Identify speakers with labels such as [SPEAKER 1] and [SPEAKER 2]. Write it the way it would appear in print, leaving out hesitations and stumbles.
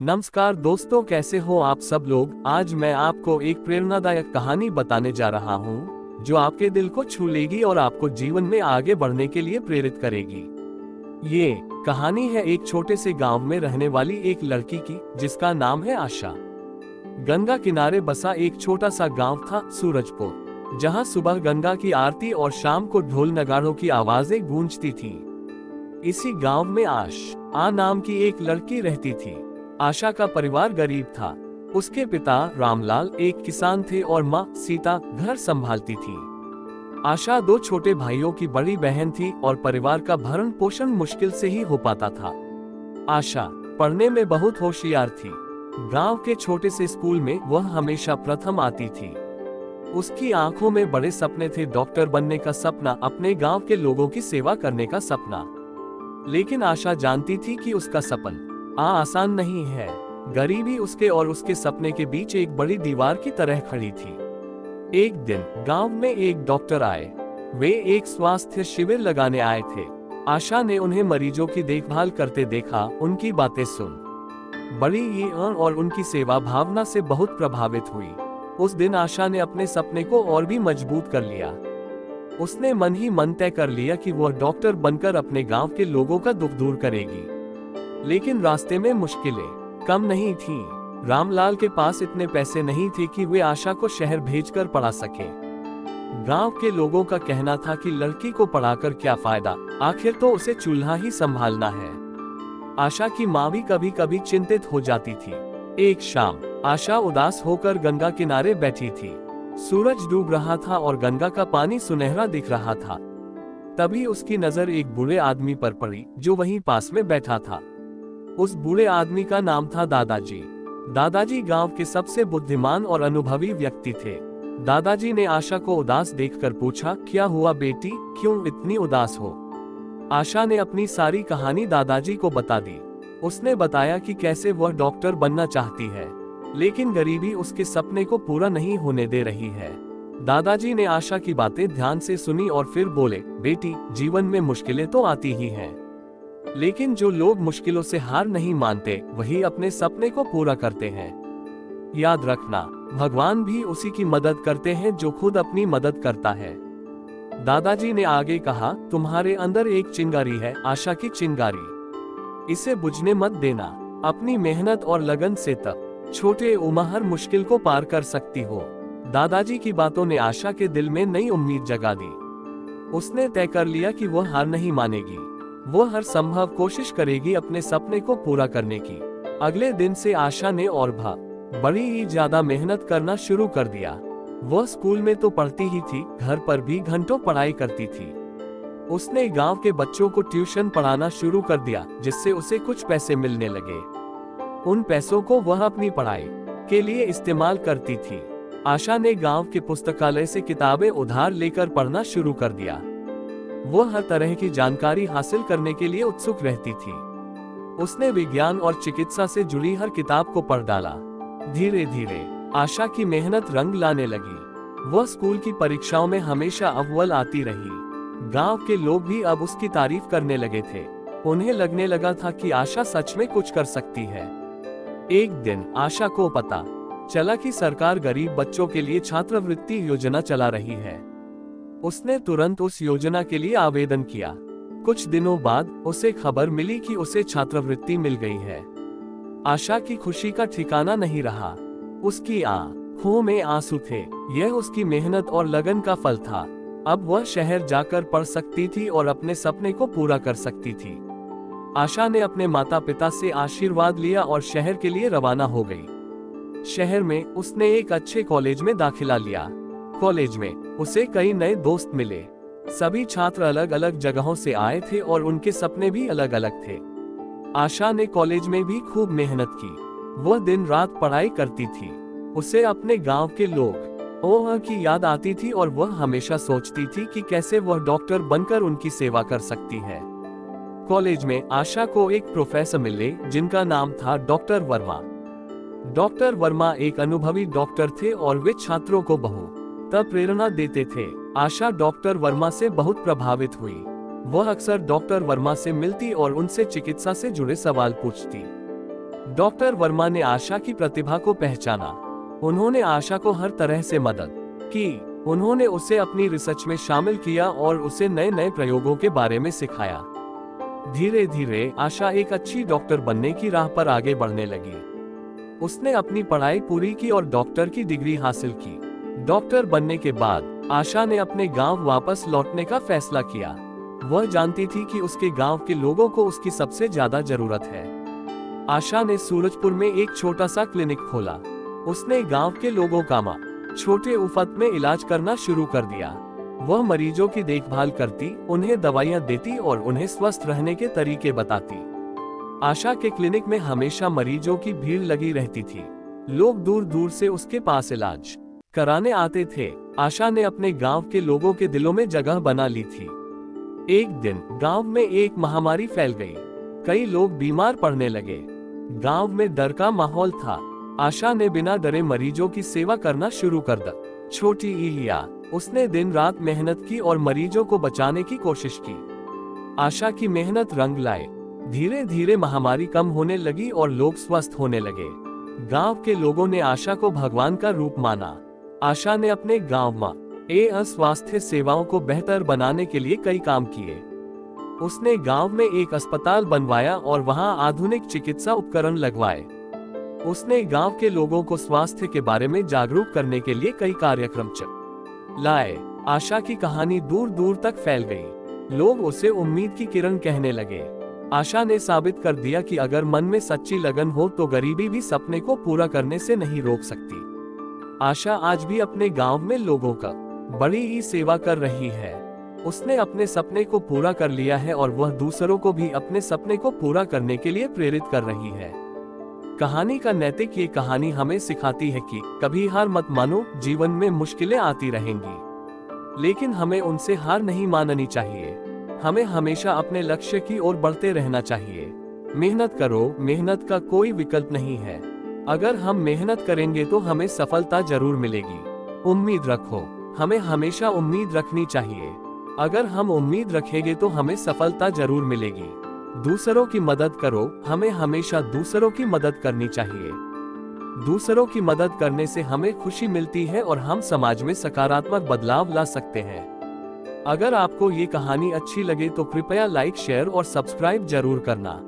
[SPEAKER 1] नमस्कार दोस्तों, कैसे हो आप सब लोग। आज मैं आपको एक प्रेरणादायक कहानी बताने जा रहा हूँ जो आपके दिल को छू लेगी और आपको जीवन में आगे बढ़ने के लिए प्रेरित करेगी। ये कहानी है एक छोटे से गांव में रहने वाली एक लड़की की जिसका नाम है आशा। गंगा किनारे बसा एक छोटा सा गांव था सूरजपुर, जहां सुबह गंगा की आरती और शाम को ढोल नगाड़ों की आवाजें गूंजती थीं। इसी गांव में आशा नाम की एक लड़की रहती थी। आशा का परिवार गरीब था। उसके पिता रामलाल एक किसान थे और माँ सीता घर संभालती थी। आशा दो छोटे भाइयों की बड़ी बहन थी और परिवार का भरण पोषण मुश्किल से ही हो पाता था। आशा पढ़ने में बहुत होशियार थी। गांव के छोटे से स्कूल में वह हमेशा प्रथम आती थी। उसकी आंखों में बड़े सपने थे, डॉक्टर बनने का सपना, अपने गांव के लोगों की सेवा करने का सपना। लेकिन आशा जानती थी कि उसका सपना आसान नहीं है। गरीबी उसके और उसके सपने के बीच एक बड़ी दीवार की तरह खड़ी थी। एक दिन गांव में एक डॉक्टर आए। वे एक स्वास्थ्य शिविर लगाने आए थे। आशा ने उन्हें मरीजों की देखभाल करते देखा, उनकी बातें सुन बड़ी ही और उनकी सेवा भावना से बहुत प्रभावित हुई। उस दिन आशा ने अपने सपने को और भी मजबूत कर लिया। उसने मन ही मन तय कर लिया कि वह डॉक्टर बनकर अपने गांव के लोगों का दुख दूर करेगी। लेकिन रास्ते में मुश्किलें कम नहीं थीं। रामलाल के पास इतने पैसे नहीं थे कि वे आशा को शहर भेजकर पढ़ा सके। गांव के लोगों का कहना था कि लड़की को पढ़ाकर क्या फायदा, आखिर तो उसे चूल्हा ही संभालना है। आशा की माँ भी कभी कभी चिंतित हो जाती थी। एक शाम आशा उदास होकर गंगा किनारे बैठी थी। सूरज डूब रहा था और गंगा का पानी सुनहरा दिख रहा था। तभी उसकी नजर एक बूढ़े आदमी पर पड़ी जो वहीं पास में बैठा था। उस बूढ़े आदमी का नाम था दादाजी। दादाजी गांव के सबसे बुद्धिमान और अनुभवी व्यक्ति थे। दादाजी ने आशा को उदास देखकर पूछा, क्या हुआ बेटी, क्यों इतनी उदास हो? आशा ने अपनी सारी कहानी दादाजी को बता दी। उसने बताया कि कैसे वह डॉक्टर बनना चाहती है, लेकिन गरीबी उसके सपने को पूरा नहीं होने दे रही है। दादाजी ने आशा की बातें ध्यान से सुनी और फिर बोले, बेटी, जीवन में मुश्किलें तो आती ही हैं, लेकिन जो लोग मुश्किलों से हार नहीं मानते वही अपने सपने को पूरा करते हैं। याद रखना, भगवान भी उसी की मदद करते हैं जो खुद अपनी मदद करता है। दादाजी ने आगे कहा, तुम्हारे अंदर एक चिंगारी है, आशा की चिंगारी। इसे बुझने मत देना। अपनी मेहनत और लगन से तब छोटे उम्र हर मुश्किल को पार कर सकती हो। दादाजी की बातों ने आशा के दिल में नई उम्मीद जगा दी। उसने तय कर लिया कि वह हार नहीं मानेगी। वो हर संभव कोशिश करेगी अपने सपने को पूरा करने की। अगले दिन से आशा ने और बड़ी ही ज्यादा मेहनत करना शुरू कर दिया। वह स्कूल में तो पढ़ती ही थी, घर पर भी घंटों पढ़ाई करती थी। उसने गांव के बच्चों को ट्यूशन पढ़ाना शुरू कर दिया, जिससे उसे कुछ पैसे मिलने लगे। उन पैसों को वह अपनी पढ़ाई के लिए इस्तेमाल करती थी। आशा ने गांव के पुस्तकालय से किताबें उधार लेकर पढ़ना शुरू कर दिया। वो हर तरह की जानकारी हासिल करने के लिए उत्सुक रहती थी। उसने विज्ञान और चिकित्सा से जुड़ी हर किताब को पढ़ डाला। धीरे धीरे आशा की मेहनत रंग लाने लगी। वह स्कूल की परीक्षाओं में हमेशा अव्वल आती रही। गांव के लोग भी अब उसकी तारीफ करने लगे थे। उन्हें लगने लगा था कि आशा सच में कुछ कर सकती है। एक दिन आशा को पता चला कि सरकार गरीब बच्चों के लिए छात्रवृत्ति योजना चला रही है। उसने तुरंत उस योजना के लिए आवेदन किया। कुछ दिनों बाद उसे खबर मिली कि उसे छात्रवृत्ति मिल गई है। आशा की खुशी का ठिकाना नहीं रहा। उसकी आंखों में आंसू थे। यह उसकी मेहनत और लगन का फल था। अब वह शहर जाकर पढ़ सकती थी और अपने सपने को पूरा कर सकती थी। आशा ने अपने माता पिता से आशीर्वाद लिया और शहर के लिए रवाना हो गई। शहर में उसने एक अच्छे कॉलेज में दाखिला लिया। कॉलेज में उसे कई नए दोस्त मिले। सभी छात्र अलग अलग जगहों से आए थे और उनके सपने भी अलग अलग थे। आशा ने कॉलेज में भी खूब मेहनत की। वह दिन रात पढ़ाई करती थी। उसे अपने गांव के लोग की याद आती थी और वह हमेशा सोचती थी कि कैसे वह डॉक्टर बनकर उनकी सेवा कर सकती है। कॉलेज में आशा को एक प्रोफेसर मिले जिनका नाम था डॉक्टर वर्मा। डॉक्टर वर्मा एक अनुभवी डॉक्टर थे और वे छात्रों को बहुत प्रेरणा देते थे। आशा डॉक्टर वर्मा से बहुत प्रभावित हुई। वह अक्सर डॉक्टर वर्मा से मिलती और उनसे चिकित्सा से जुड़े सवाल पूछती। डॉक्टर वर्मा ने आशा की प्रतिभा को पहचाना। उन्होंने आशा को हर तरह से मदद की। उन्होंने उसे अपनी रिसर्च में शामिल किया और उसे नए नए प्रयोगों के बारे में सिखाया। धीरे धीरे आशा एक अच्छी डॉक्टर बनने की राह पर आगे बढ़ने लगी। उसने अपनी पढ़ाई पूरी की और डॉक्टर की डिग्री हासिल की। डॉक्टर बनने के बाद आशा ने अपने गांव वापस लौटने का फैसला किया। वह जानती थी कि उसके गांव के लोगों को उसकी सबसे ज्यादा जरूरत है। आशा ने सूरजपुर में एक छोटा सा क्लिनिक खोला। उसने गांव के लोगों का छोटे उफत में इलाज करना शुरू कर दिया। वह मरीजों की देखभाल करती, उन्हें दवाइयां देती और उन्हें स्वस्थ रहने के तरीके बताती। आशा के क्लिनिक में हमेशा मरीजों की भीड़ लगी रहती थी। लोग दूर दूर से उसके पास इलाज कराने आते थे। आशा ने अपने गांव के लोगों के दिलों में जगह बना ली थी। एक दिन गांव में एक महामारी फैल गई। कई लोग बीमार पड़ने लगे। गांव में डर का माहौल था। आशा ने बिना डरे मरीजों की सेवा करना शुरू कर दी। छोटी इलिया, उसने दिन रात मेहनत की और मरीजों को बचाने की कोशिश की। आशा की मेहनत रंग लाए। धीरे धीरे महामारी कम होने लगी और लोग स्वस्थ होने लगे। गांव के लोगों ने आशा को भगवान का रूप माना। आशा ने अपने गांव में स्वास्थ्य सेवाओं को बेहतर बनाने के लिए कई काम किए। उसने गांव में एक अस्पताल बनवाया और वहां आधुनिक चिकित्सा उपकरण लगवाए। उसने गांव के लोगों को स्वास्थ्य के बारे में जागरूक करने के लिए कई कार्यक्रम चलाए। आशा की कहानी दूर दूर तक फैल गई। लोग उसे उम्मीद की किरण कहने लगे। आशा ने साबित कर दिया कि अगर मन में सच्ची लगन हो तो गरीबी भी सपने को पूरा करने से नहीं रोक सकती। आशा आज भी अपने गांव में लोगों का बड़ी ही सेवा कर रही है। उसने अपने सपने को पूरा कर लिया है और वह दूसरों को भी अपने सपने को पूरा करने के लिए प्रेरित कर रही है। कहानी का नैतिक ये कहानी हमें सिखाती है कि कभी हार मत मानो। जीवन में मुश्किलें आती रहेंगी, लेकिन हमें उनसे हार नहीं माननी चाहिए। हमें हमेशा अपने लक्ष्य की ओर बढ़ते रहना चाहिए। मेहनत करो, मेहनत का कोई विकल्प नहीं है। अगर हम मेहनत करेंगे तो हमें सफलता जरूर मिलेगी। उम्मीद रखो, हमें हमेशा उम्मीद रखनी चाहिए। अगर हम उम्मीद रखेंगे तो हमें सफलता जरूर मिलेगी। दूसरों की मदद करो, हमें हमेशा दूसरों की मदद करनी चाहिए। दूसरों की मदद करने से हमें खुशी मिलती है और हम समाज में सकारात्मक बदलाव ला सकते हैं। अगर आपको ये कहानी अच्छी लगे तो कृपया लाइक, शेयर और सब्सक्राइब जरूर करना।